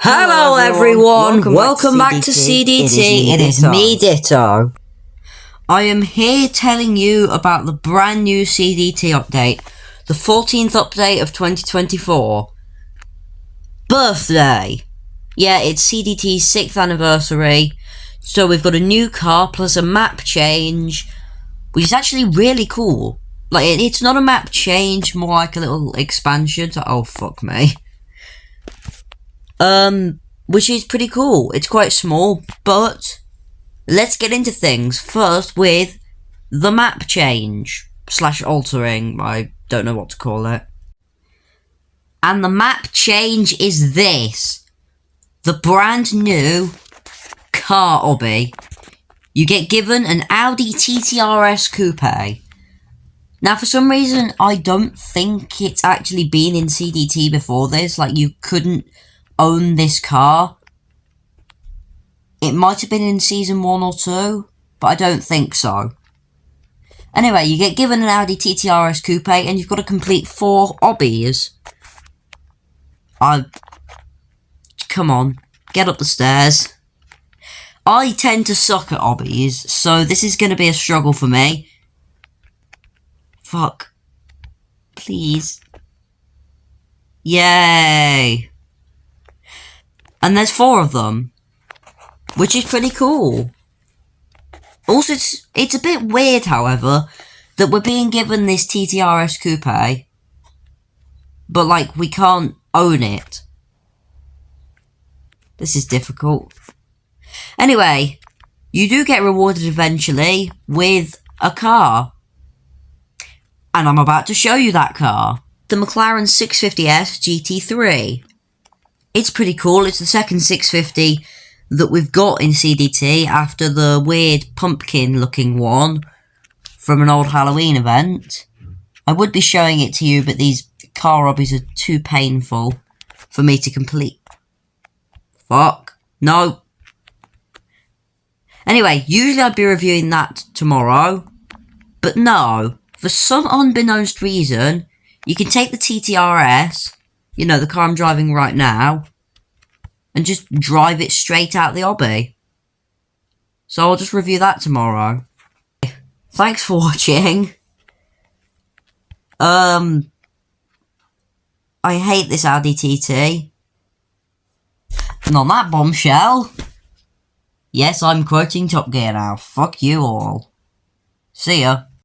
Hello everyone, welcome back to CDT. It is me, Ditto. I am here telling you about the brand new CDT update, the 14th update of 2024. Birthday! Yeah, it's CDT's 6th anniversary, so we've got a new car plus a map change, which is actually really cool. Like, it's not a map change, more like a little expansion, so, oh fuck me. Which is pretty cool. It's quite small, but let's get into things. First with the map change / altering. I don't know what to call it. And the map change is this. The brand new car Obby. You get given an Audi TTRS Coupe. Now, for some reason, I don't think it's actually been in CDT before this. Like, you couldn't own this car. It might have been in Season 1 or 2, but I don't think so. Anyway, you get given an Audi TTRS Coupe, and you've got to complete 4 Obbies. Come on, get up the stairs. I tend to suck at Obbies, so this is going to be a struggle for me. Fuck. Please. Yay. And there's 4 of them, which is pretty cool. Also, it's a bit weird, however, that we're being given this TTRS Coupe, but, like, we can't own it. This is difficult. Anyway, you do get rewarded eventually with a car. And I'm about to show you that car. The McLaren 650S GT3. It's pretty cool. It's the second 650 that we've got in CDT after the weird pumpkin-looking one from an old Halloween event. I would be showing it to you, but these car obbies are too painful for me to complete. Fuck. No. Anyway, usually I'd be reviewing that tomorrow, but no. For some unbeknownst reason, you can take the TTRS, you know, the car I'm driving right now, and just drive it straight out the Obby. So I'll just review that tomorrow. Thanks for watching. I hate this Audi TT. And on that bombshell, yes, I'm quoting Top Gear now. Fuck you all. See ya.